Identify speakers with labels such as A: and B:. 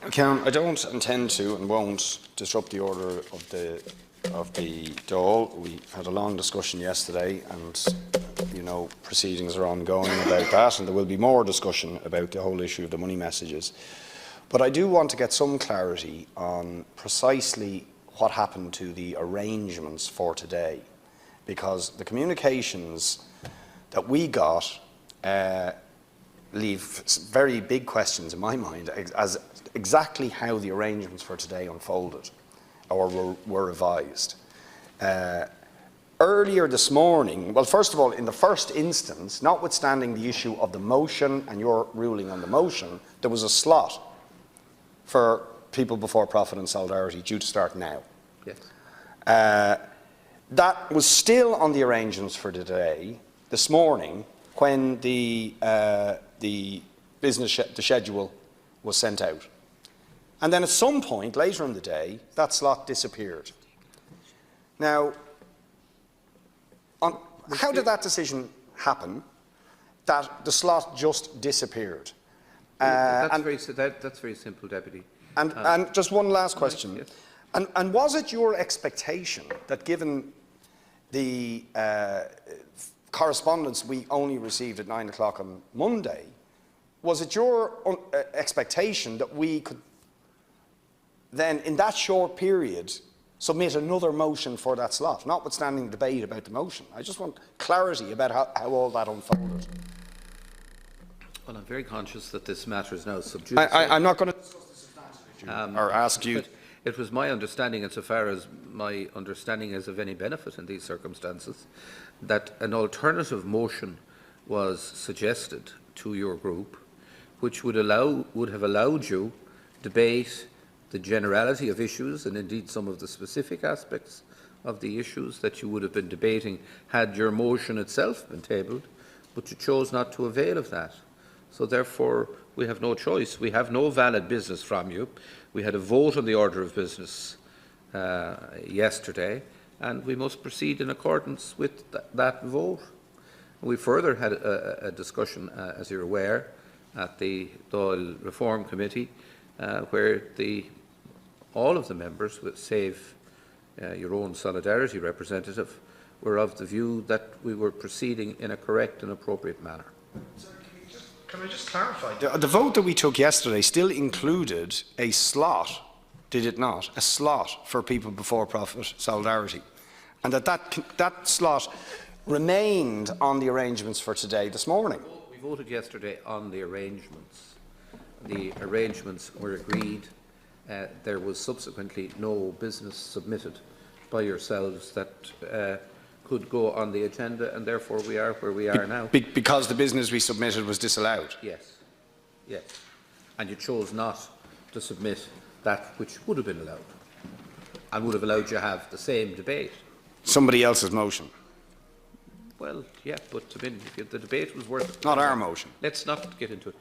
A: I don't intend to and won't disrupt the order of the Dáil. We had a long discussion yesterday, and proceedings are ongoing about that, and there will be more discussion about the whole issue of the money messages. But I do want to get some clarity on precisely what happened to the arrangements for today, because the communications that we got leave very big questions in my mind as exactly how the arrangements for today unfolded or were revised. Earlier this morning, well, first of all, in the first instance, notwithstanding the issue of the motion and your ruling on the motion, there was a slot for People Before Profit and Solidarity due to start now.
B: Yes.
A: That was still on the arrangements for today, this morning, when the schedule was sent out. And then at some point later in the day, that slot disappeared. Now, how did that decision happen, that the slot just disappeared?
B: That's very simple, Deputy.
A: And just one last question.
B: Yes.
A: And was it your expectation that, given the correspondence we only received at 9 o'clock on Monday, was it your expectation that we could then, in that short period, submit another motion for that slot, notwithstanding the debate about the motion? I just want clarity about how all that unfolded.
B: Well, I'm very conscious that this matter is now sub judice.
A: I'm not going to discuss the substantive issue or ask you.
B: It was my understanding, insofar as my understanding is of any benefit in these circumstances, that an alternative motion was suggested to your group, which would have allowed you debate the generality of issues and indeed some of the specific aspects of the issues that you would have been debating had your motion itself been tabled, but you chose not to avail of that. So therefore, we have no choice. We have no valid business from you. We had a vote on the order of business yesterday, and we must proceed in accordance with that vote. We further had a discussion, as you're aware, at the Dáil Reform Committee, where all of the members, save your own Solidarity representative, were of the view that we were proceeding in a correct and appropriate manner.
A: Sir, can I just clarify? The vote that we took yesterday still included a slot, did it not? A slot for People Before Profit Solidarity, and that slot remained on the arrangements for today this morning.
B: We voted yesterday on the arrangements. The arrangements were agreed. There was subsequently no business submitted by yourselves that could go on the agenda, and therefore we are where we are now.
A: Because the business we submitted was disallowed?
B: Yes. Yes. And you chose not to submit that which would have been allowed and would have allowed you to have the same debate.
A: Somebody else's motion?
B: Well, yeah, but I mean, the debate was worth it.
A: Not our motion.
B: Let's not get into it.